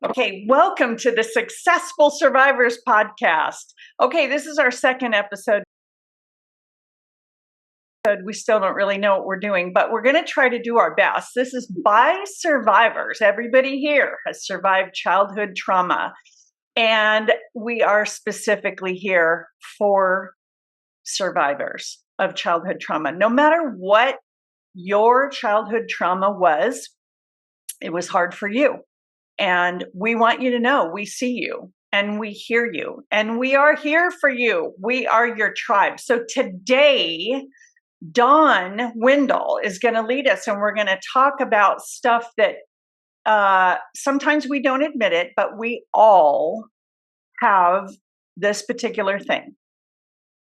Okay, welcome to the Successful Survivors podcast. Okay, this is our second episode. We still don't really know what we're doing, but we're going to try to do our best. This is by survivors. Everybody here has survived childhood trauma, and we are specifically here for survivors of childhood trauma. No matter what your childhood trauma was, it was hard for you. And we want you to know we see you and we hear you and we are here for you. We are your tribe. So today, Dawn Wendell is going to lead us and we're going to talk about stuff that sometimes we don't admit it, but we all have this particular thing.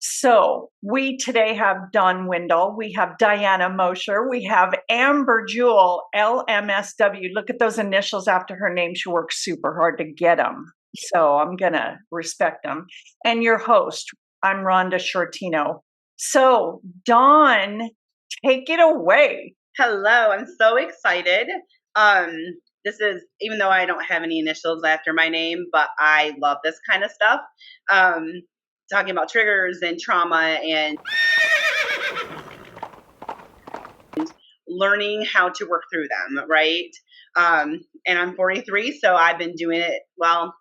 So we today have Dawn Wendell, we have Diana Mosher, we have Amber Jewel, LMSW. Look at those initials after her name. She works super hard to get them. So I'm going to respect them. And your host, I'm Rhonda Shortino. So Dawn, take it away. Hello, I'm so excited. This is, even though I don't have any initials after my name, but I love this kind of stuff. Talking about triggers and trauma and learning how to work through them, right? And I'm 43, so I've been doing it. Well,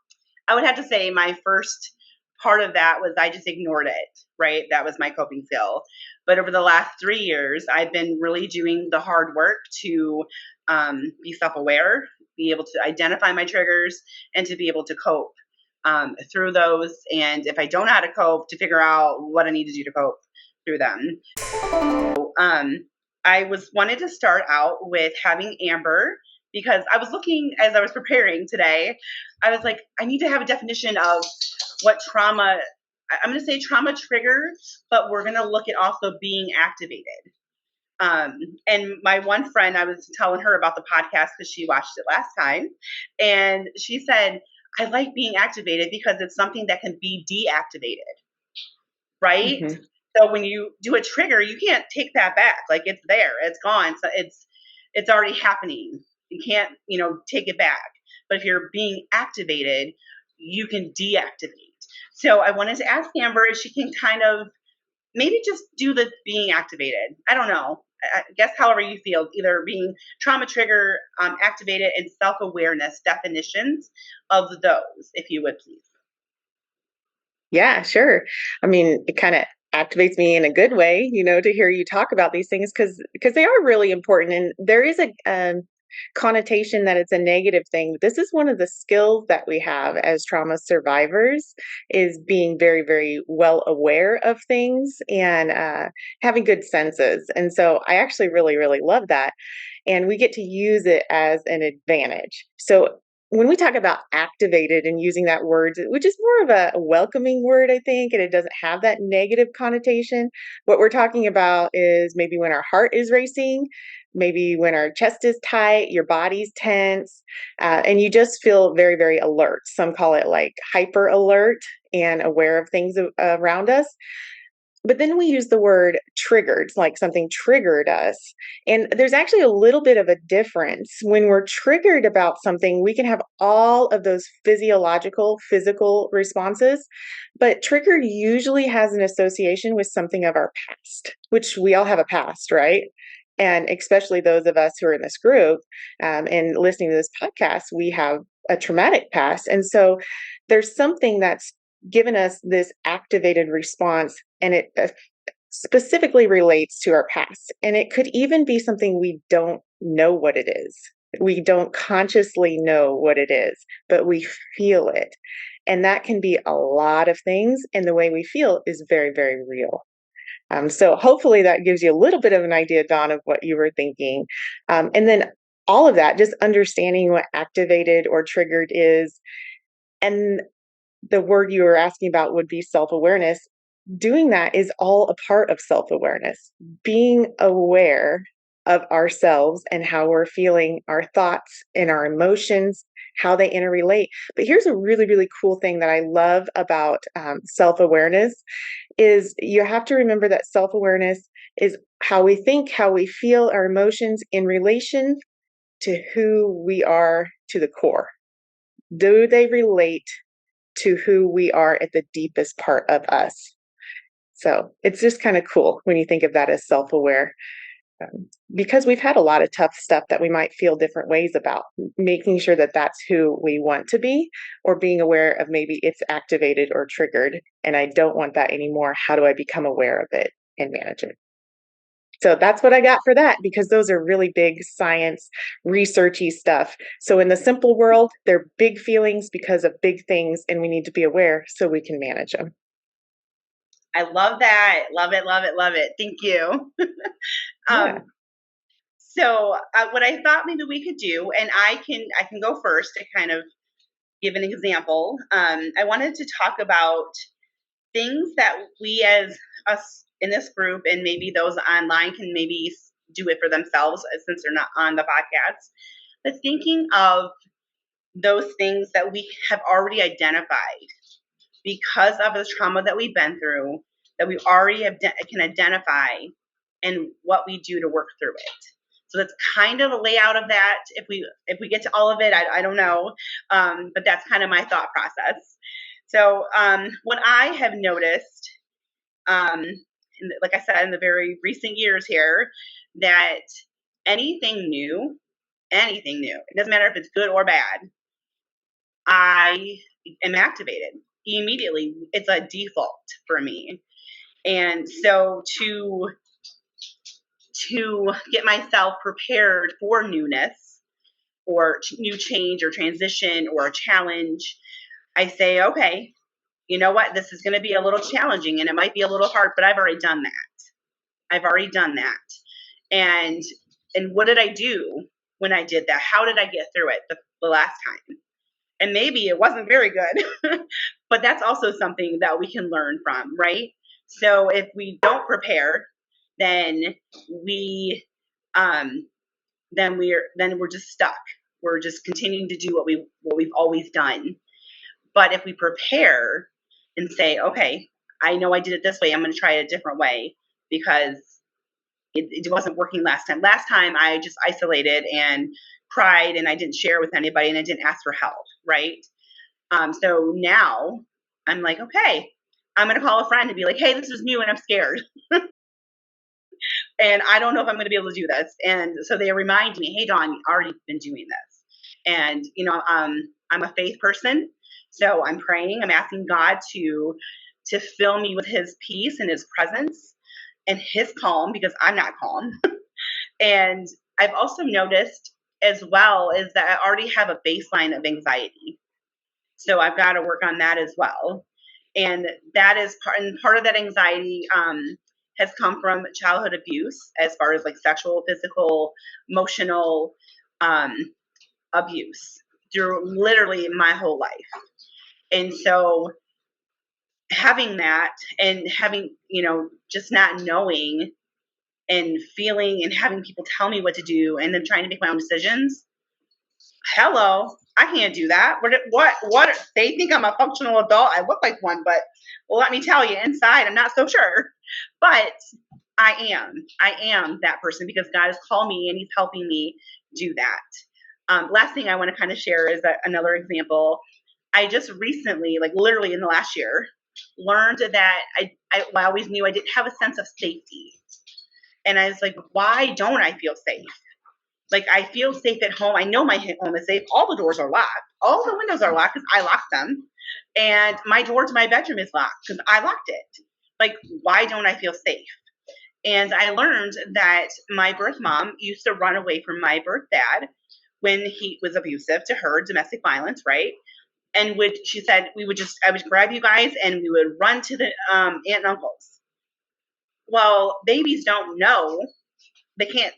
I would have to say my first part of that was I just ignored it, right? That was my coping skill. But over the last 3 years, I've been really doing the hard work to be self-aware, be able to identify my triggers, and to be able to cope through those. And if I don't know how to cope, to figure out what I need to do to cope through them. So, I wanted to start out with having Amber, because I was looking as I was preparing today. I was like, I need to have a definition of what trauma. I'm going to say trauma trigger, but we're going to look at also being activated. And my one friend, I was telling her about the podcast because she watched it last time, and she said, I like being activated because it's something that can be deactivated, right? Mm-hmm. So when you do a trigger, you can't take that back. Like, it's there, it's gone. So it's already happening. You can't, take it back. But if you're being activated, you can deactivate. So I wanted to ask Amber if she can kind of maybe just do the being activated. I don't know. I guess however you feel, either being trauma trigger, activated, and self-awareness definitions of those, if you would please. Yeah, sure. I mean, it kind of activates me in a good way, to hear you talk about these things because they are really important. And there is a connotation that it's a negative thing. This is one of the skills that we have as trauma survivors, is being very, very well aware of things and having good senses. And so I actually really, really love that. And we get to use it as an advantage. So when we talk about activated and using that word, which is more of a welcoming word, I think, and it doesn't have that negative connotation, what we're talking about is maybe when our heart is racing, maybe when our chest is tight, your body's tense, and you just feel very, very alert. Some call it like hyper alert and aware of things around us. But then we use the word triggered, like something triggered us. And there's actually a little bit of a difference. When we're triggered about something, we can have all of those physical responses. But trigger usually has an association with something of our past, which we all have a past, right? And especially those of us who are in this group and listening to this podcast, we have a traumatic past. And so there's something that's given us this activated response, and it specifically relates to our past. And it could even be something we don't know what it is. We don't consciously know what it is, but we feel it. And that can be a lot of things. And the way we feel is very, very real. So hopefully that gives you a little bit of an idea, Dawn, of what you were thinking. And then all of that, just understanding what activated or triggered is. And the word you were asking about would be self-awareness. Doing that is all a part of self-awareness. Being aware of ourselves and how we're feeling, our thoughts and our emotions, how they interrelate. But here's a really, really cool thing that I love about self-awareness is you have to remember that self-awareness is how we think, how we feel, our emotions in relation to who we are to the core. Do they relate to who we are at the deepest part of us? So it's just kind of cool when you think of that as self-aware, because we've had a lot of tough stuff that we might feel different ways about, making sure that that's who we want to be, or being aware of maybe it's activated or triggered and I don't want that anymore. How do I become aware of it and manage it? So that's what I got for that, because those are really big science, researchy stuff. So in the simple world, they're big feelings because of big things, and we need to be aware so we can manage them. I love that. Love it, love it, love it. Thank you. Yeah. um, so what I thought maybe we could do, and I can go first to kind of give an example. I wanted to talk about things that we as us in this group and maybe those online can maybe do it for themselves since they're not on the podcast. But thinking of those things that we have already identified because of the trauma that we've been through, that we already can identify, and what we do to work through it. So that's kind of a layout of that. If we get to all of it, I don't know, but that's kind of my thought process. So what I have noticed, like I said, in the very recent years here, that anything new, it doesn't matter if it's good or bad, I am activated immediately. It's a default for me. And so to get myself prepared for newness or new change or transition or a challenge, I say, okay, you know what? This is going to be a little challenging and it might be a little hard, but I've already done that. I've already done that. And what did I do when I did that? How did I get through it the last time? And maybe it wasn't very good, but that's also something that we can learn from, right? So if we don't prepare, then we um, then we're just stuck. We're just continuing to do what we've always done. But if we prepare and say, okay, I know I did it this way, I'm going to try it a different way because it wasn't working last time. Last time I just isolated and cried and I didn't share with anybody and I didn't ask for help, right? So now I'm like, okay, I'm going to call a friend and be like, hey, this is new and I'm scared. And I don't know if I'm going to be able to do this. And so they remind me, hey, Dawn, you've already been doing this. And, I'm a faith person. So I'm praying, I'm asking God to fill me with his peace and his presence and his calm because I'm not calm. And I've also noticed as well is that I already have a baseline of anxiety. So I've got to work on that as well. And that is part of that anxiety has come from childhood abuse, as far as like sexual, physical, emotional um, abuse through literally my whole life. And so having that and having, just not knowing and feeling and having people tell me what to do and then trying to make my own decisions. Hello, I can't do that. What? They think I'm a functional adult. I look like one, but well, let me tell you, inside, I'm not so sure. But I am that person because God has called me and he's helping me do that. Last thing I want to kind of share is another example. I just recently, like literally in the last year, learned that I always knew I didn't have a sense of safety. And I was like, why don't I feel safe? Like I feel safe at home. I know my home is safe. All the doors are locked. All the windows are locked because I locked them. And my door to my bedroom is locked because I locked it. Like, why don't I feel safe? And I learned that my birth mom used to run away from my birth dad when he was abusive to her, domestic violence, right? And she said I would grab you guys and we would run to the aunt and uncles. Well, babies don't know. They can't,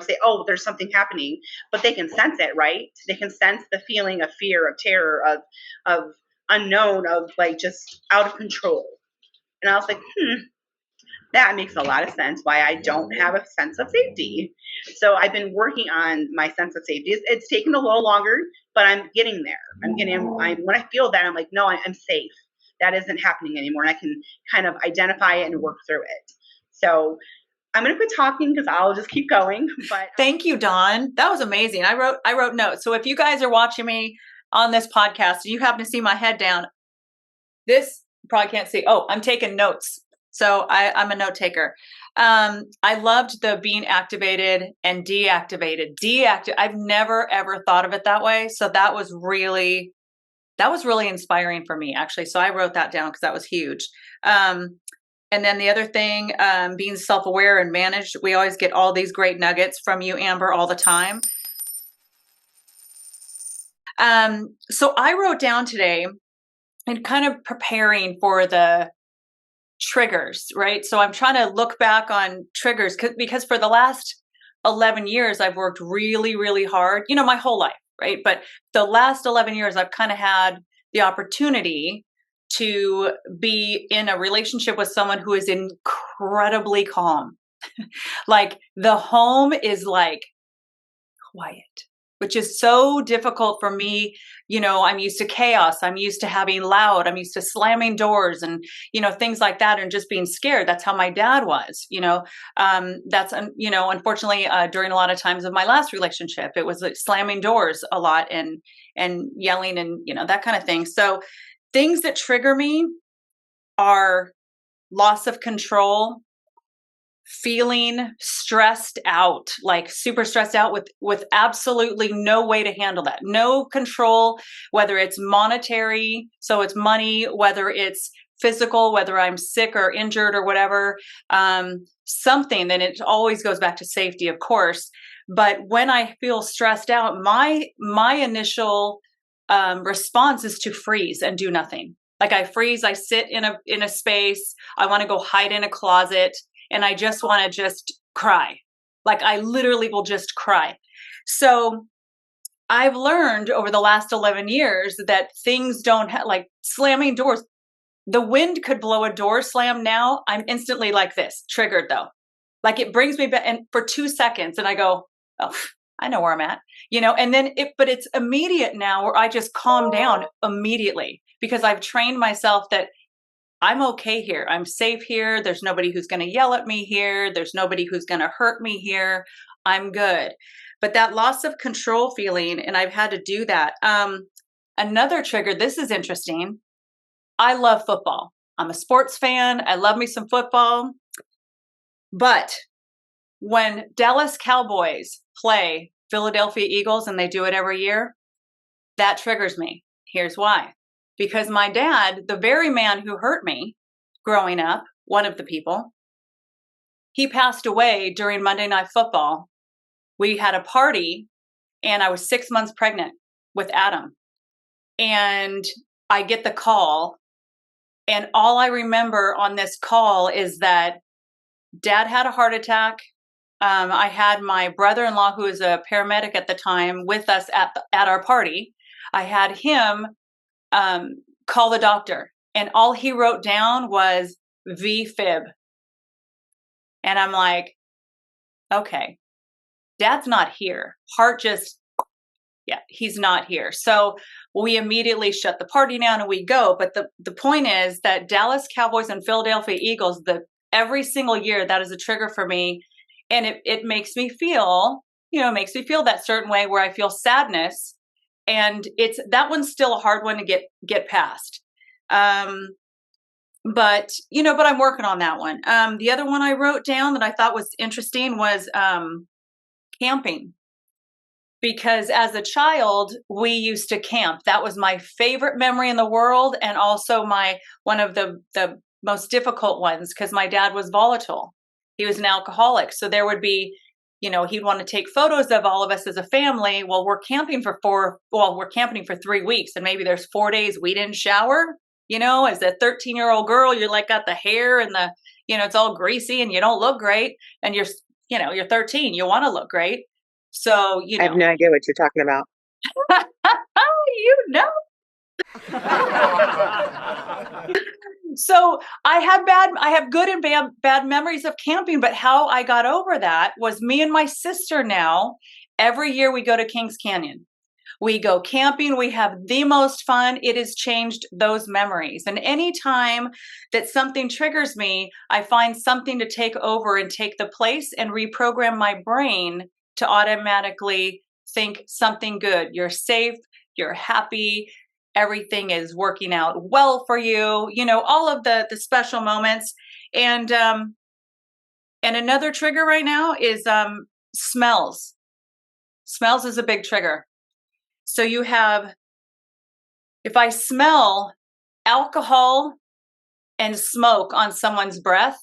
say, oh, there's something happening, but they can sense it, right? They can sense the feeling of fear, of terror, of unknown, of like just out of control. And I was like, that makes a lot of sense why I don't have a sense of safety. So I've been working on my sense of safety. It's taken a little longer, but I'm getting there. When I feel that, I'm like, no, I'm safe. That isn't happening anymore. And I can kind of identify it and work through it. So I'm going to quit talking because I'll just keep going. But thank you, Dawn. That was amazing. I wrote notes. So if you guys are watching me, on this podcast, and you happen to see my head down, this probably can't see. Oh, I'm taking notes. So I'm a note taker. I loved the being activated and deactivated. I've never ever thought of it that way. So that was really inspiring for me, actually. So I wrote that down because that was huge. And then the other thing, being self-aware and managed. We always get all these great nuggets from you, Amber, all the time. So I wrote down today and kind of preparing for the triggers, right? So I'm trying to look back on triggers because for the last 11 years, I've worked really, really hard, my whole life, right? But the last 11 years, I've kind of had the opportunity to be in a relationship with someone who is incredibly calm. Like the home is like quiet, which is so difficult for me. I'm used to chaos. I'm used to having loud. I'm used to slamming doors and, things like that and just being scared. That's how my dad was, unfortunately, during a lot of times of my last relationship, it was like slamming doors a lot and yelling and, that kind of thing. So things that trigger me are loss of control, feeling stressed out, like super stressed out with absolutely no way to handle that, no control, whether it's monetary, so it's money, whether it's physical, whether I'm sick or injured or whatever, something. Then it always goes back to safety, of course. But when I feel stressed out, my initial response is to freeze and do nothing. Like I freeze, I sit in a space, I want to go hide in a closet, and I just want to just cry. Like I literally will just cry. So I've learned over the last 11 years that things don't like slamming doors. The wind could blow a door slam now. I'm instantly like this, triggered though. Like it brings me back and for 2 seconds and I go, oh, I know where I'm at, and then but it's immediate now where I just calm down immediately because I've trained myself that I'm okay here. I'm safe here. There's nobody who's going to yell at me here. There's nobody who's going to hurt me here. I'm good. But that loss of control feeling, and I've had to do that. Another trigger, this is interesting. I love football. I'm a sports fan. I love me some football. But when Dallas Cowboys play Philadelphia Eagles, and they do it every year, that triggers me. Here's why. Because my dad, the very man who hurt me growing up, one of the people, he passed away during Monday Night Football. We had a party and I was 6 months pregnant with Adam. And I get the call. And all I remember on this call is that Dad had a heart attack. I had my brother-in-law, who was a paramedic at the time, with us at our party. I had him call the doctor, and all he wrote down was V-fib. And I'm like, okay, Dad's not here. Heart just, yeah, he's not here. So we immediately shut the party down and we go. But the point is that Dallas Cowboys and Philadelphia Eagles, every single year, that is a trigger for me. And it makes me feel, that certain way where I feel sadness. And that one's still a hard one to get past. But I'm working on that one. The other one I wrote down that I thought was interesting was camping. Because as a child, we used to camp. That was my favorite memory in the world, and also one of the most difficult ones because my dad was volatile. He was an alcoholic, so there would be, he'd want to take photos of all of us as a family. Well, we're camping for 3 weeks, and maybe there's 4 days we didn't shower. As a 13-year-old girl, you're like got the hair and it's all greasy and you don't look great, and you're 13, you want to look great. So, I have no idea what you're talking about. So I have good and bad memories of camping, but how I got over that was me and my sister now, every year we go to Kings Canyon. We go camping. We have the most fun. It has changed those memories. And anytime that something triggers me, I find something to take over and take the place and reprogram my brain to automatically think something good. You're safe. you're happy, everything is working out well for you, all of the special moments. And another trigger right now is smells. Smells is a big trigger. So you have, if I smell alcohol and smoke on someone's breath,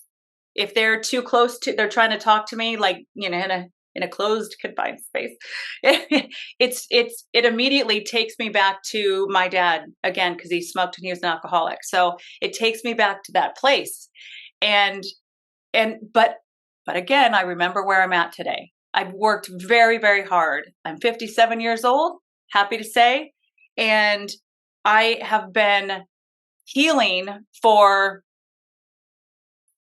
if they're too close to, they're trying to talk to me, like, in a closed confined space, it immediately takes me back to my dad again, because he smoked and he was an alcoholic. So it takes me back to that place. But again, I remember where I'm at today. I've worked very, very hard. I'm 57 years old, happy to say, and I have been healing for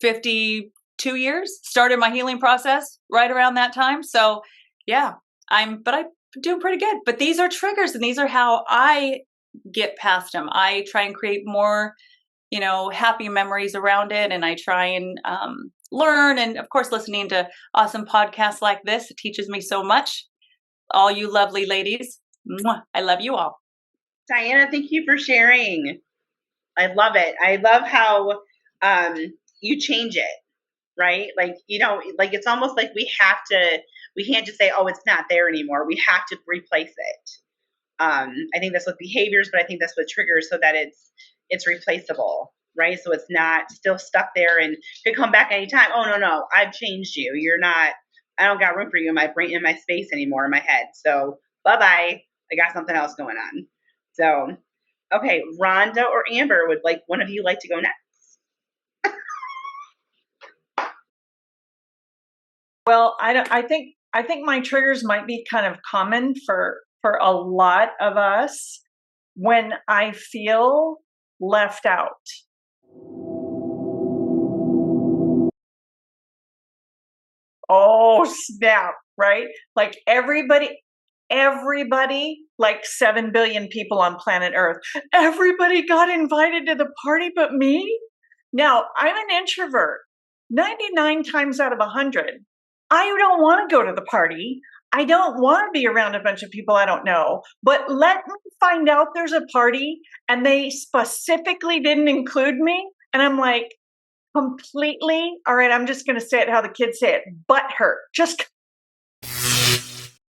52 years, started my healing process right around that time. So yeah, I'm doing pretty good. But these are triggers, and these are how I get past them. I try and create more, happy memories around it. And I try and learn. And of course, listening to awesome podcasts like this, it teaches me so much. All you lovely ladies, mwah, I love you all. Diana, thank you for sharing. I love it. I love how you change it, right? Like, it's almost like we can't just say, oh, it's not there anymore. We have to replace it. I think that's with behaviors, but I think that's with triggers, so that it's replaceable, right? So it's not still stuck there and could come back anytime. Oh, no, I've changed you. You're not, I don't got room for you in my brain, in my space anymore, in my head. So bye-bye. I got something else going on. So, okay, Rhonda or Amber, would one of you like to go next? Well, I think my triggers might be kind of common for a lot of us when I feel left out. Oh, snap, right? Like everybody, like 7 billion people on planet Earth, everybody got invited to the party but me. Now, I'm an introvert. 99 times out of 100, I don't want to go to the party. I don't want to be around a bunch of people I don't know. But let me find out there's a party and they specifically didn't include me. And I'm like, completely, all right, I'm just going to say it how the kids say it, butt hurt.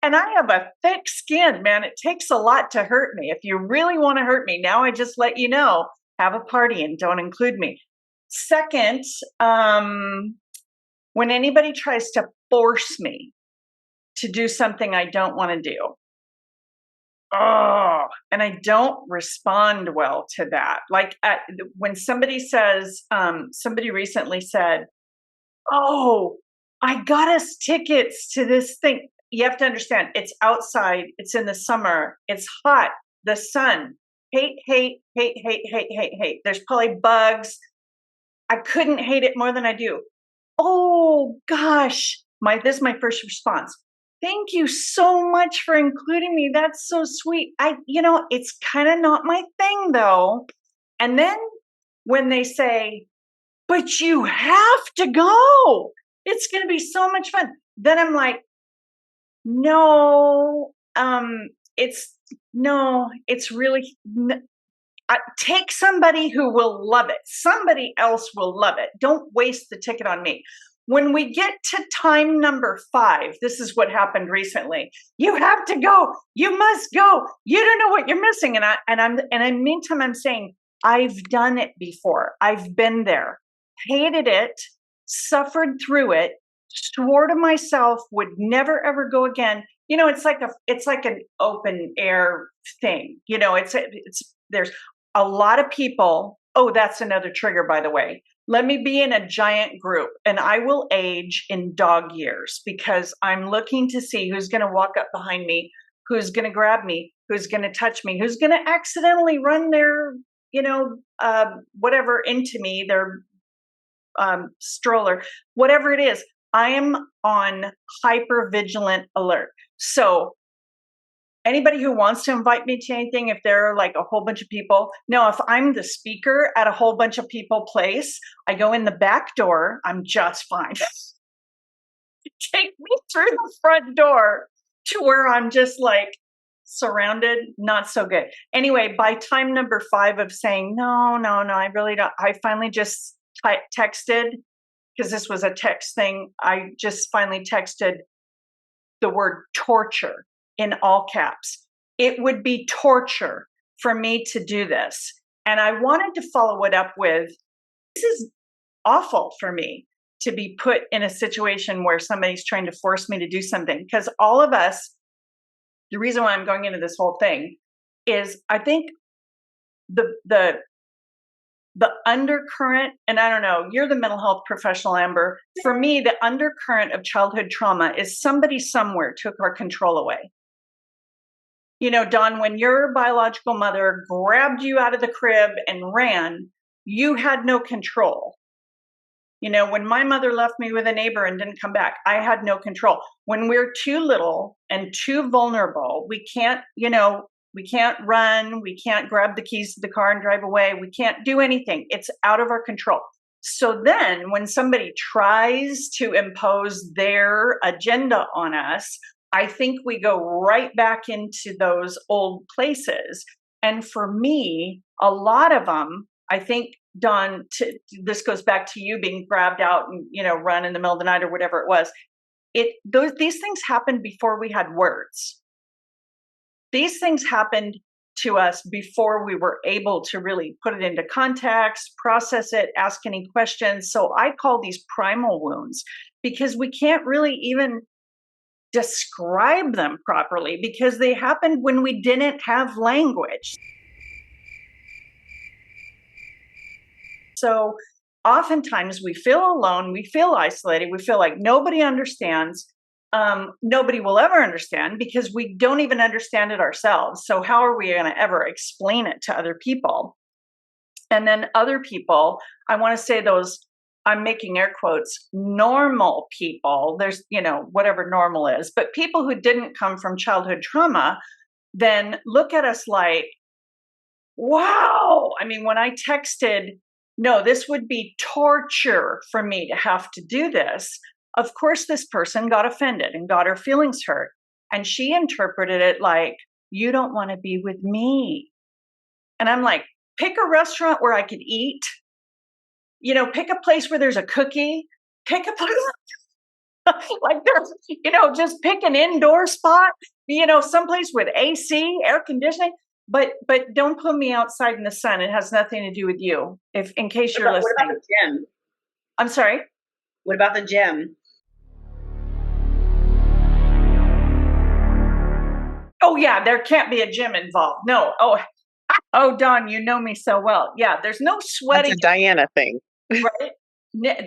And I have a thick skin, man. It takes a lot to hurt me. If you really want to hurt me, now I just let you know, have a party and don't include me. Second, when anybody tries to force me to do something I don't want to do, and I don't respond well to that. Like when somebody says, somebody recently said, oh, I got us tickets to this thing. You have to understand, it's outside, it's in the summer, it's hot, the sun, hate. There's probably bugs. I couldn't hate it more than I do. Oh gosh, this is my first response. Thank you so much for including me. That's so sweet. It's kind of not my thing though. And then when they say, but you have to go, it's going to be so much fun. Then I'm like, no, it's really, take somebody who will love it. Somebody else will love it. Don't waste the ticket on me. When we get to time number 5, this is what happened recently. You have to go. You must go. You don't know what you're missing. And in meantime, I'm saying, I've done it before. I've been there, hated it, suffered through it, swore to myself would never ever go again. It's like an open air thing. There's a lot of people. Oh, that's another trigger, by the way. Let me be in a giant group and I will age in dog years because I'm looking to see who's going to walk up behind me, who's going to grab me, who's going to touch me, who's going to accidentally run their, whatever into me, their stroller, whatever it is. I am on hyper vigilant alert. So anybody who wants to invite me to anything, if there are like a whole bunch of people, no, if I'm the speaker at a whole bunch of people place, I go in the back door, I'm just fine. Take me through the front door to where I'm just like surrounded, not so good. Anyway, by time number 5 of saying, no, I really don't, I finally just texted, because this was a text thing. I just finally texted the word torture in all caps. It would be torture for me to do this. And I wanted to follow it up with, this is awful for me to be put in a situation where somebody's trying to force me to do something. Because all of us, the reason why I'm going into this whole thing is I think the undercurrent, and I don't know, you're the mental health professional, Amber. For me, the undercurrent of childhood trauma is somebody somewhere took our control away. You know, Dawn, when your biological mother grabbed you out of the crib and ran, you had no control. You know, when my mother left me with a neighbor and didn't come back, I had no control. When we're too little and too vulnerable, we can't, you know, we can't run, we can't grab the keys to the car and drive away, we can't do anything. It's out of our control. So then when somebody tries to impose their agenda on us, I think we go right back into those old places. And for me, a lot of them, I think, Dawn, this goes back to you being grabbed out and, you know, run in the middle of the night or whatever it was. These things happened before we had words. These things happened to us before we were able to really put it into context, process it, ask any questions. So I call these primal wounds because we can't really even describe them properly because they happened when we didn't have language. So oftentimes we feel alone, we feel isolated, we feel like nobody understands. Nobody will ever understand because we don't even understand it ourselves. So how are we going to ever explain it to other people? And then other people, I want to say those, I'm making air quotes, normal people, there's, you know, whatever normal is, but people who didn't come from childhood trauma, then look at us like, wow. I mean, when I texted, no, this would be torture for me to have to do this. Of course, this person got offended and got her feelings hurt. And she interpreted it like, you don't want to be with me. And I'm like, pick a restaurant where I could eat, you know, pick a place where there's a cookie, pick a place like there's, you know, just pick an indoor spot, you know, someplace with AC, air conditioning. But don't put me outside in the sun. It has nothing to do with you. If in case you're listening. What about the gym? I'm sorry. What about the gym? Oh yeah, there can't be a gym involved. No. Oh, Dawn, you know me so well. Yeah, there's no sweating. That's a Diana thing. Right?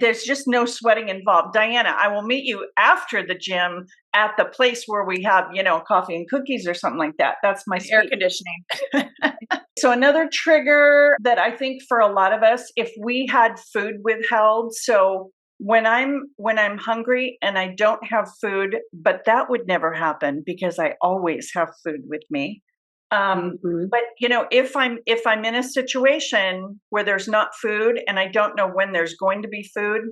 There's just no sweating involved. Diana, I will meet you after the gym at the place where we have, you know, coffee and cookies or something like that. That's my Air conditioning. So another trigger that I think for a lot of us, if we had food withheld, so when I'm hungry and I don't have food, but that would never happen because I always have food with me. But you know, if I'm in a situation where there's not food and I don't know when there's going to be food,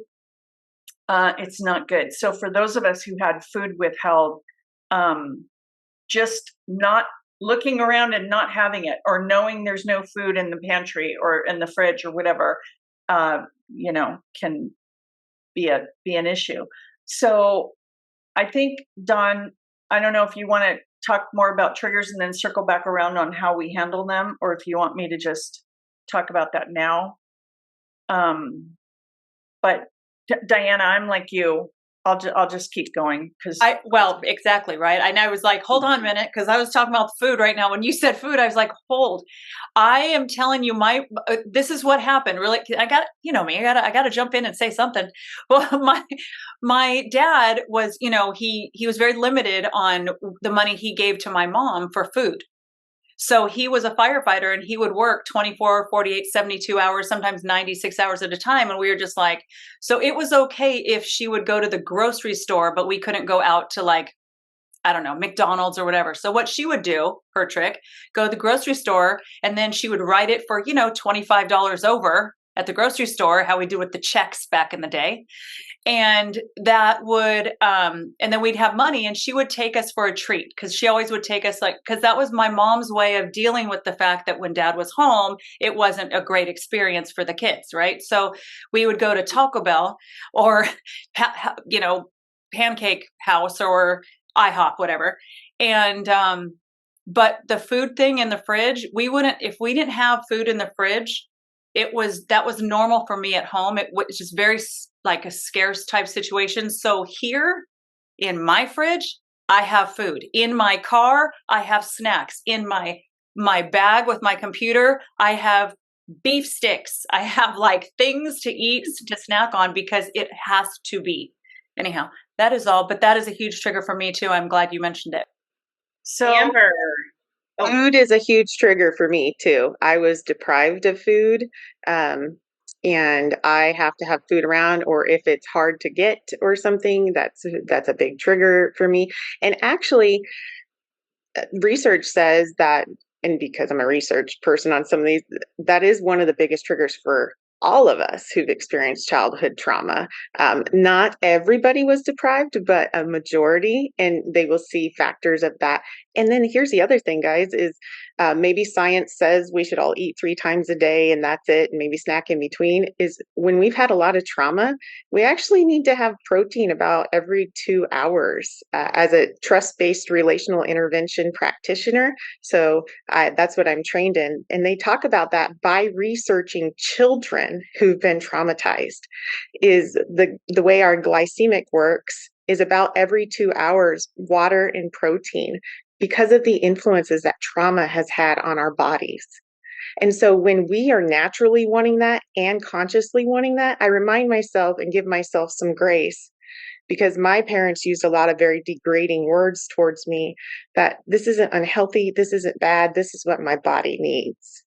it's not good. So for those of us who had food withheld, just not looking around and not having it, or knowing there's no food in the pantry or in the fridge or whatever, you know, can be an issue. So I think, Dawn, I don't know if you want to talk more about triggers and then circle back around on how we handle them, or if you want me to just talk about that now. But Diana, I'm like you. I'll just keep going because well, exactly right. And I was like, hold on a minute, because I was talking about food right now. When you said food, I was like, hold. I am telling you, this is what happened. Really, I got, you know me, I got to jump in and say something. Well, my dad was, you know, he was very limited on the money he gave to my mom for food. So he was a firefighter and he would work 24, 48, 72 hours, sometimes 96 hours at a time. And we were just like, so it was okay if she would go to the grocery store, but we couldn't go out to, like, I don't know, McDonald's or whatever. So what she would do, her trick, go to the grocery store, and then she would write it for, you know, $25 over at the grocery store, how we do with the checks back in the day. And that would and then we'd have money, and she would take us for a treat, because she always would take us, like, because that was my mom's way of dealing with the fact that when dad was home, it wasn't a great experience for the kids, right? So we would go to Taco Bell or Pancake House or IHOP, whatever. And but the food thing in the fridge, we wouldn't, if we didn't have food in the fridge, that was normal for me at home. It was just very like a scarce type situation. So here in my fridge, I have food. In my car, I have snacks. In my bag with my computer, I have beef sticks. I have like things to eat, to snack on, because it has to be. Anyhow, that is all. But that is a huge trigger for me too. I'm glad you mentioned it. So Amber. Oh, Food is a huge trigger for me too. I was deprived of food, and I have to have food around, or if it's hard to get or something, that's a big trigger for me. And actually, research says that, and because I'm a research person on some of these, that is one of the biggest triggers for all of us who've experienced childhood trauma. Not everybody was deprived, but a majority, and they will see factors of that. And then here's the other thing, guys, is maybe science says we should all eat 3 times a day and that's it, and maybe snack in between. Is when we've had a lot of trauma, we actually need to have protein about every 2 hours. As a trust-based relational intervention practitioner, so that's what I'm trained in. And they talk about that by researching children who've been traumatized. Is the way our glycemic works is about every 2 hours, water and protein, because of the influences that trauma has had on our bodies. And so when we are naturally wanting that and consciously wanting that, I remind myself and give myself some grace, because my parents used a lot of very degrading words towards me, that this isn't unhealthy, this isn't bad, this is what my body needs,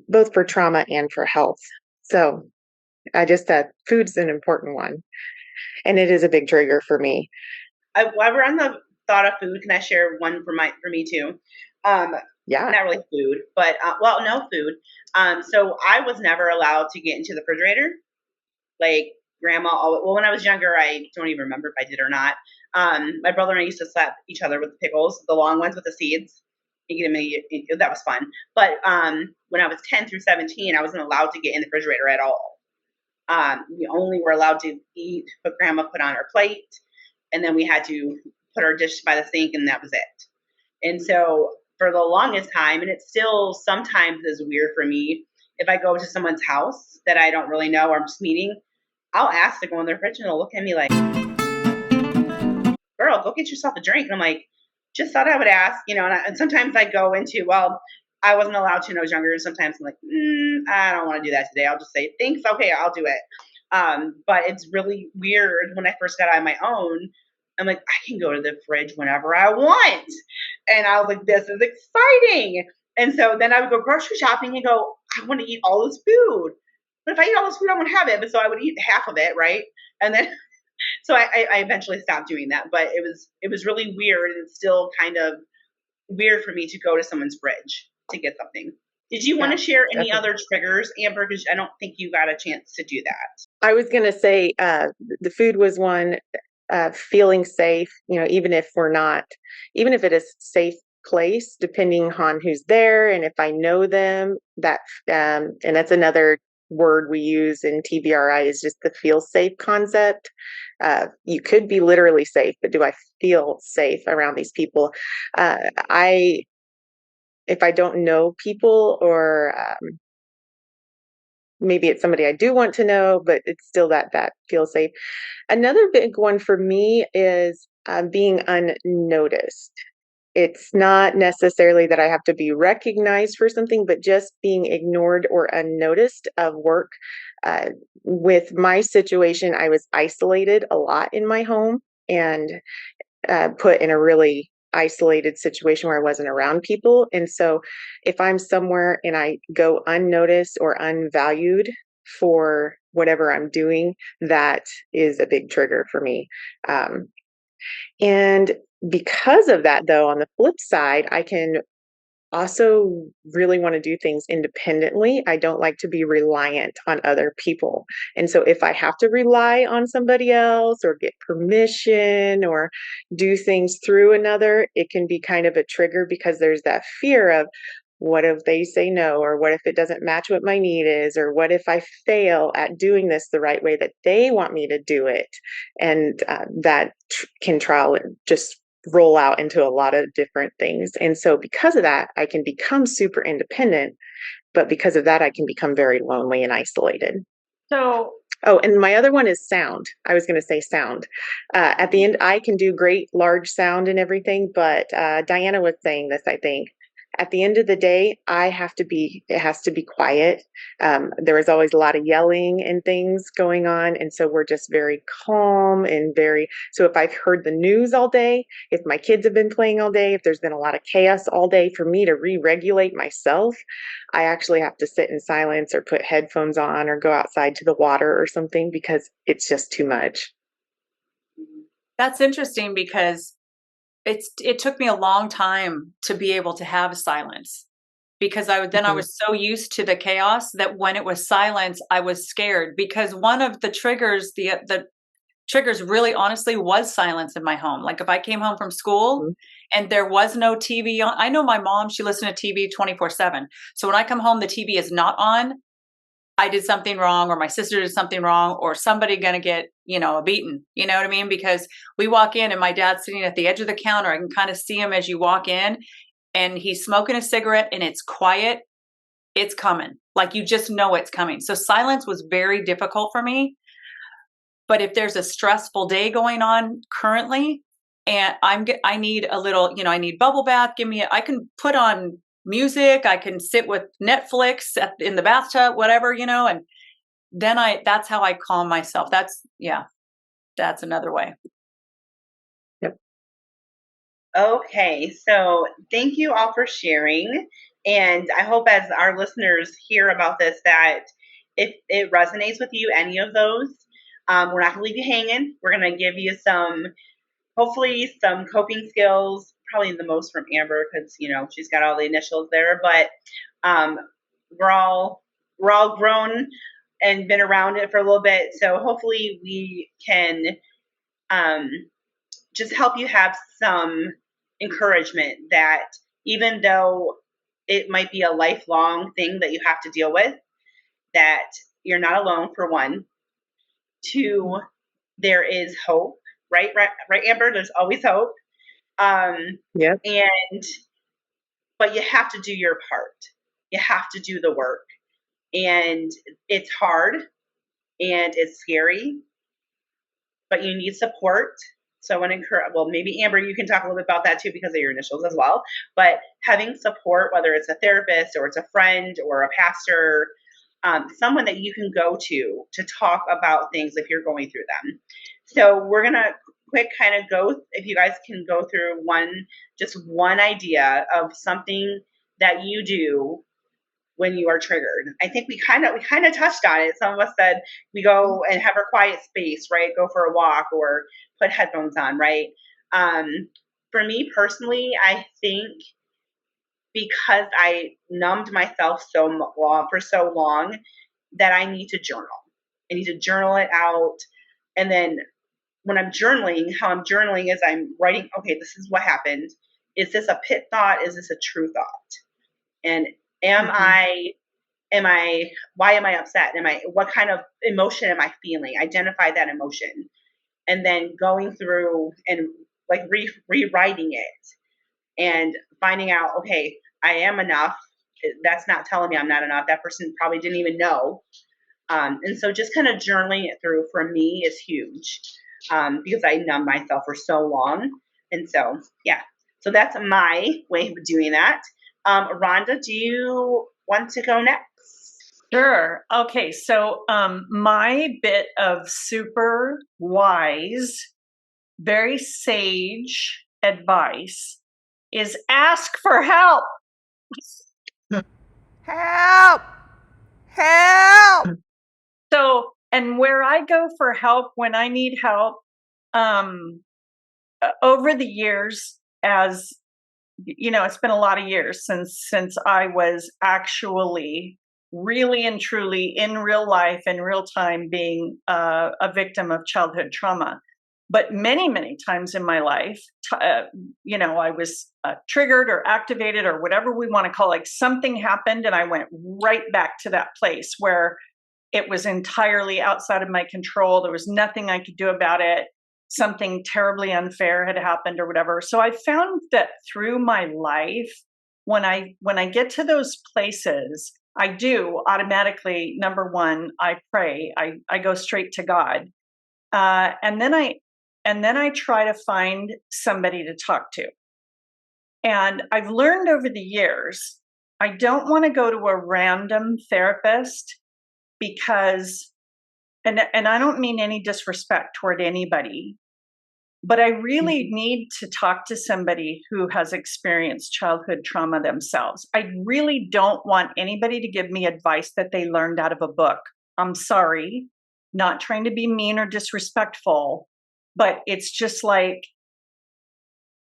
both for trauma and for health. So food's an important one, and it is a big trigger for me. while we're on the thought of food, can I share one for me too? Yeah. Not really food, but well, no food. So I was never allowed to get into the refrigerator. Like grandma, well, when I was younger, I don't even remember if I did or not. My brother and I used to slap each other with the pickles, the long ones with the seeds. That was fun. But when I was 10 through 17, I wasn't allowed to get in the refrigerator at all. We only were allowed to eat what grandma put on our plate, and then we had to put our dish by the sink, and that was it. And so for the longest time, and it still sometimes is weird for me, if I go to someone's house that I don't really know or I'm just meeting, I'll ask to go in their fridge, and they'll look at me like, girl, go get yourself a drink. And I'm like, just thought I would ask, and sometimes I go into, well, I wasn't allowed to when I was younger. Sometimes I'm like, I don't want to do that today. I'll just say, thanks, okay, I'll do it. But it's really weird when I first got on my own. I'm like, I can go to the fridge whenever I want. And I was like, this is exciting. And so then I would go grocery shopping and go, I want to eat all this food. But if I eat all this food, I won't have it. But so I would eat half of it, right? And then so I eventually stopped doing that. But it was really weird, and it's still kind of weird for me to go to someone's fridge to get something. Did you want to share any other triggers, Amber? Because I don't think you got a chance to do that. I was going to say the food was one. Feeling safe, even if it is safe place, depending on who's there and if I know them, and that's another word we use in TBRI, is just the feel safe concept. You could be literally safe, but do I feel safe around these people? If I don't know people, or maybe it's somebody I do want to know, but it's still that feels safe. Another big one for me is being unnoticed. It's not necessarily that I have to be recognized for something, but just being ignored or unnoticed of work. With my situation, I was isolated a lot in my home, and put in a really isolated situation where I wasn't around people. And so if I'm somewhere and I go unnoticed or unvalued for whatever I'm doing, that is a big trigger for me. And because of that, though, on the flip side, I can also really want to do things independently. I don't like to be reliant on other people. And so if I have to rely on somebody else or get permission or do things through another, it can be kind of a trigger because there's that fear of what if they say no, or what if it doesn't match what my need is, or what if I fail at doing this the right way that they want me to do it. And that can trial just roll out into a lot of different things. And so because of that, I can become super independent, but because of that, I can become very lonely and isolated. So, Oh, and my other one is sound. I was going to say sound. At the end, I can do great large sound and everything, but Diana was saying this, I think. At the end of the day, it has to be quiet. There is always a lot of yelling and things going on. And so we're just very calm and so if I've heard the news all day, if my kids have been playing all day, if there's been a lot of chaos all day, for me to re-regulate myself, I actually have to sit in silence or put headphones on or go outside to the water or something because it's just too much. That's interesting because it took me a long time to be able to have silence because I Mhm. was so used to the chaos that when it was silence, I was scared because one of the triggers, the triggers really honestly was silence in my home. Like if I came home from school Mhm. and there was no TV on, I know my mom, she listened to TV 24/7. So when I come home, the TV is not on, I did something wrong or my sister did something wrong or somebody gonna get, a beaten. You know what I mean? Because we walk in and my dad's sitting at the edge of the counter. I can kind of see him as you walk in and he's smoking a cigarette and it's quiet. It's coming. Like you just know it's coming. So silence was very difficult for me. But if there's a stressful day going on currently and I need a little, I need bubble bath, I can put on music, I can sit with Netflix in the bathtub, whatever, and then that's how I calm myself. That's another way. Yep. Okay, so thank you all for sharing. And I hope as our listeners hear about this that if it resonates with you, any of those, we're not going to leave you hanging. We're going to give you hopefully some coping skills, probably the most from Amber because, she's got all the initials there. But um, we're all grown and been around it for a little bit. So hopefully we can um, just help you have some encouragement that even though it might be a lifelong thing that you have to deal with, that you're not alone, for one. Two, there is hope, right? Right, Amber? There's always hope. Um, Yep. and but you have to do your part. You have to do the work. And it's hard and it's scary, but you need support. So I want to encourage, well, maybe Amber, you can talk a little bit about that too because of your initials as well. But having support, whether it's a therapist or it's a friend or a pastor, someone that you can go to talk about things if you're going through them. So we're going to quick kind of go, if you guys can go through just one idea of something that you do when you are triggered. I think we kind of touched on it. Some of us said we go and have a quiet space, right? Go for a walk or put headphones on, right? Um, for me personally, I think because I numbed myself for so long that I need to journal. I need to journal it out, and then when I'm journaling, how I'm journaling is I'm writing. Okay, this is what happened. Is this a pit thought? Is this a true thought? And am Mhm. I why am I upset? What kind of emotion am I feeling? Identify that emotion. And then going through and like rewriting it and finding out, okay, I am enough. That's not telling me I'm not enough. That person probably didn't even know. And so just kind of journaling it through for me is huge because I numbed myself for so long. And so, yeah. So that's my way of doing that. Rhonda, do you want to go next? sure. Okay. So, my bit of super wise, very sage advice is ask for help. Help! Help! So, and where I go for help when I need help, over the years, as it's been a lot of years since I was actually really and truly in real life, in real time, being a victim of childhood trauma. But many, many times in my life, I was triggered or activated or whatever we want to call it. Like something happened and I went right back to that place where it was entirely outside of my control. There was nothing I could do about it. Something terribly unfair had happened or whatever. So I found that through my life, when I get to those places, I do automatically, number one, I pray. I go straight to God. And then I try to find somebody to talk to. And I've learned over the years, I don't want to go to a random therapist because, and I don't mean any disrespect toward anybody, but I really need to talk to somebody who has experienced childhood trauma themselves. I really don't want anybody to give me advice that they learned out of a book. I'm sorry, not trying to be mean or disrespectful, but it's just like,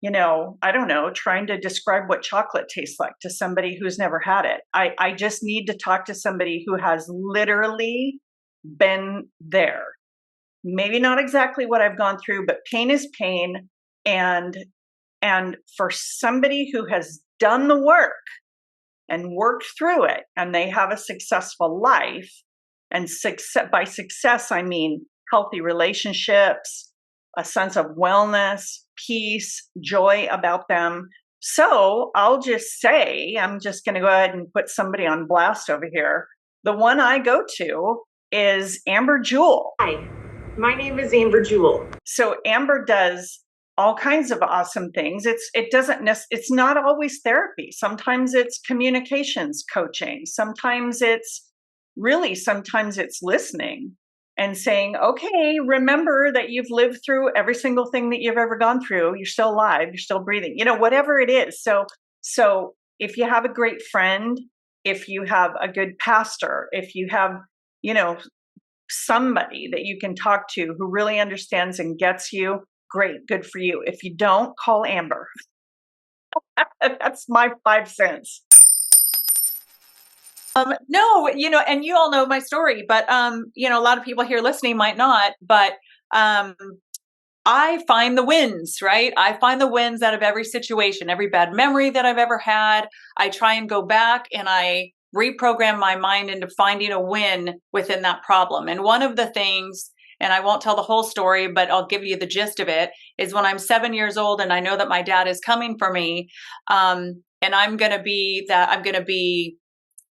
I don't know, trying to describe what chocolate tastes like to somebody who's never had it. I just need to talk to somebody who has literally been there. Maybe not exactly what I've gone through, but pain is pain. And for somebody who has done the work and worked through it and they have a successful life, and by success, I mean healthy relationships, a sense of wellness, peace, joy about them. So I'll just say, I'm just going to go ahead and put somebody on blast over here. The one I go to is Amber Jewel. Hi, my name is Amber Jewel. So Amber does all kinds of awesome things. It's not always therapy. Sometimes it's communications coaching. Sometimes it's listening and saying, okay, remember that you've lived through every single thing that you've ever gone through. You're still alive. You're still breathing, whatever it is. So if you have a great friend, if you have a good pastor, if you have, somebody that you can talk to who really understands and gets you, great, good for you. If you don't, call Amber. That's my 5 cents. No, and you all know my story, but a lot of people here listening might not, but I find the wins, right? I find the wins out of every situation, every bad memory that I've ever had. I try and go back and I reprogram my mind into finding a win within that problem. And one of the things, and I won't tell the whole story, but I'll give you the gist of it, is when I'm 7 years old and I know that my dad is coming for me, and I'm going to be,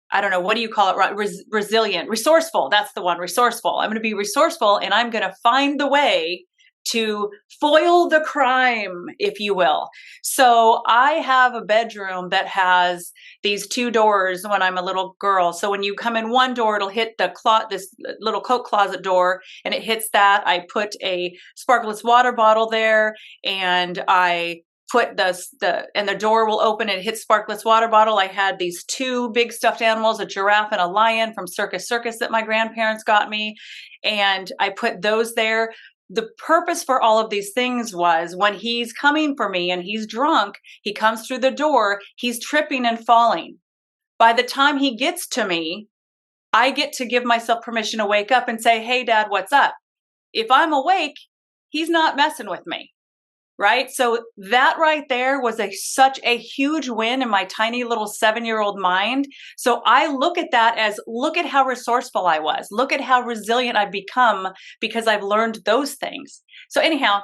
I don't know, what do you call it? Resilient, resourceful. That's the one, resourceful. I'm going to be resourceful and I'm going to find the way to foil the crime, if you will. So I have a bedroom that has these 2 doors when I'm a little girl. So when you come in one door, it'll hit this little coat closet door, and it hits that. I put a sparkless water bottle there, and I put the door will open and hit sparkless water bottle. I had these 2 big stuffed animals, a giraffe and a lion from Circus that my grandparents got me. And I put those there. The purpose for all of these things was when he's coming for me and he's drunk, he comes through the door, he's tripping and falling. By the time he gets to me, I get to give myself permission to wake up and say, hey, Dad, what's up? If I'm awake, he's not messing with me. Right? So that right there was such a huge win in my tiny little 7-year-old mind. So I look at that as, look at how resourceful I was. Look at how resilient I've become because I've learned those things. So anyhow,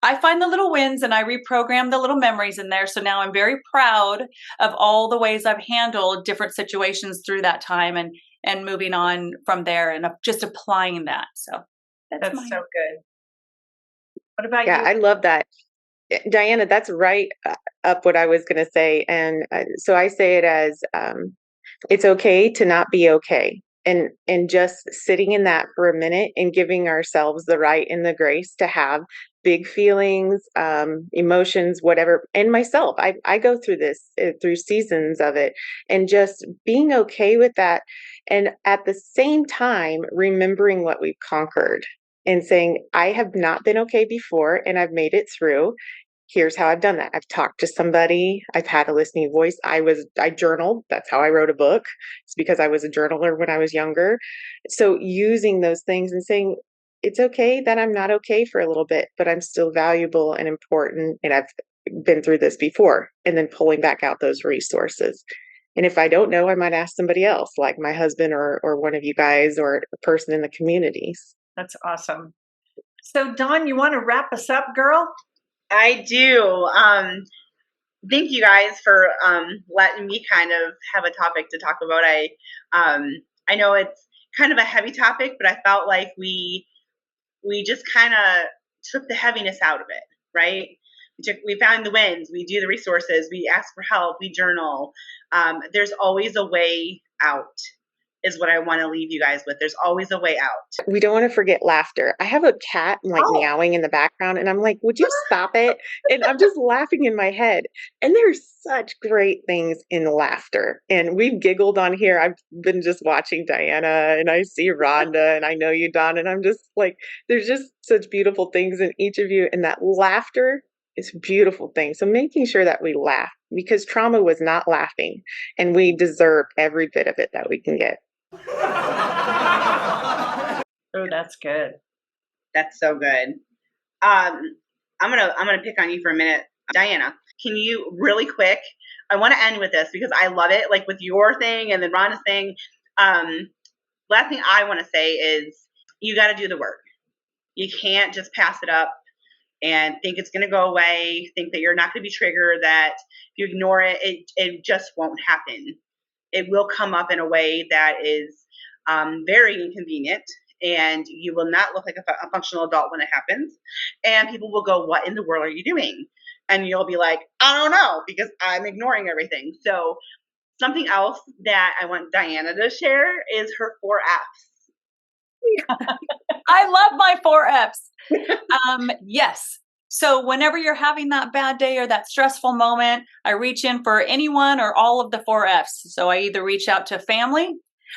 I find the little wins and I reprogram the little memories in there. So now I'm very proud of all the ways I've handled different situations through that time and moving on from there and just applying that. So that's so good. What about you? Yeah, I love that. Diana, that's right up what I was going to say. And so I say it as it's okay to not be okay. And just sitting in that for a minute and giving ourselves the right and the grace to have big feelings, emotions, whatever. And myself, I go through this, through seasons of it, and just being okay with that. And at the same time, remembering what we've conquered and saying, I have not been okay before and I've made it through. here's how I've done that. I've talked to somebody. I've had a listening voice. I journaled. That's how I wrote a book. It's because I was a journaler when I was younger. So using those things and saying, it's okay that I'm not okay for a little bit, but I'm still valuable and important. And I've been through this before. And then pulling back out those resources. And if I don't know, I might ask somebody else, like my husband or one of you guys or a person in the communities. That's awesome. So Dawn, you want to wrap us up, girl? I do. Thank you guys for letting me kind of have a topic to talk about. I know it's kind of a heavy topic, but I felt like we just kind of took the heaviness out of it, right? We found the wins, we do the resources, we ask for help, we journal. There's always a way out, is what I want to leave you guys with. There's always a way out. We don't want to forget laughter. I have a cat like meowing in the background, and I'm like, would you stop it? And I'm just laughing in my head. And there's such great things in laughter. And we've giggled on here. I've been just watching Diana, and I see Rhonda, and I know you, Dawn, and I'm just like, there's just such beautiful things in each of you. And that laughter is a beautiful thing. So making sure that we laugh, because trauma was not laughing, and we deserve every bit of it that we can get. Oh, that's good. That's so good. I'm gonna pick on you for a minute, Diana. Can you really quick? I want to end with this because I love it. Like with your thing and then Rhonda's thing. Last thing I want to say is you got to do the work. You can't just pass it up and think it's going to go away. Think that you're not going to be triggered. That if you ignore it, it just won't happen. It will come up in a way that is very inconvenient, and you will not look like a functional adult when it happens. And people will go, what in the world are you doing? And you'll be like, I don't know, because I'm ignoring everything. So something else that I want Diana to share is her 4 Fs. I love my 4 Fs. Yes. So whenever you're having that bad day or that stressful moment, I reach in for anyone or all of the 4 Fs. So I either reach out to family,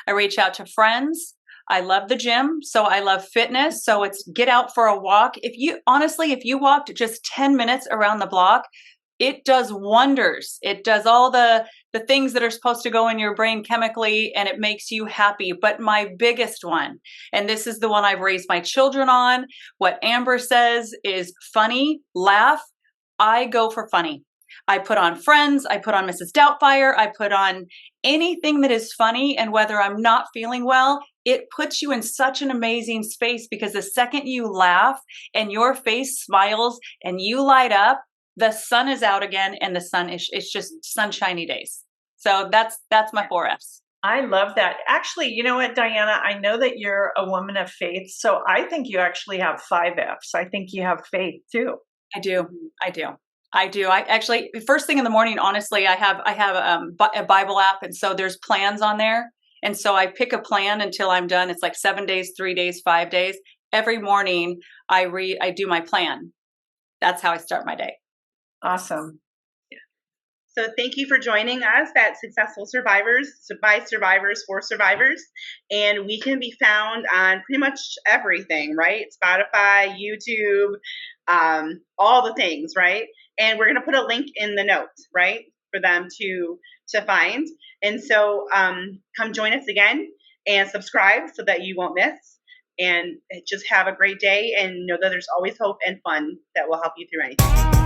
I reach out to friends. I love the gym, so I love fitness. So it's get out for a walk. If you walked just 10 minutes around the block, it does wonders. It does all the things that are supposed to go in your brain chemically, and it makes you happy. But my biggest one, and this is the one I've raised my children on, what Amber says is funny, laugh. I go for funny. I put on Friends, I put on Mrs. Doubtfire, I put on anything that is funny, and whether I'm not feeling well, it puts you in such an amazing space, because the second you laugh and your face smiles and you light up, the sun is out again, and the sun is, it's just sunshiny days. So that's my 4 Fs. I love that. Actually, you know what, Diana, I know that you're a woman of faith, so I think you actually have 5 Fs. I think you have faith too. I do. I actually, first thing in the morning, honestly, I have a Bible app, and so there's plans on there. And so I pick a plan until I'm done. It's like 7 days, 3 days, 5 days. Every morning I do my plan. That's how I start my day. Awesome. So thank you for joining us at Successful Survivors, by Survivors for Survivors. And we can be found on pretty much everything, right? Spotify, YouTube, all the things, right? And we're going to put a link in the notes, right, for them to find. And so come join us again and subscribe so that you won't miss. And just have a great day, and know that there's always hope and fun that will help you through anything.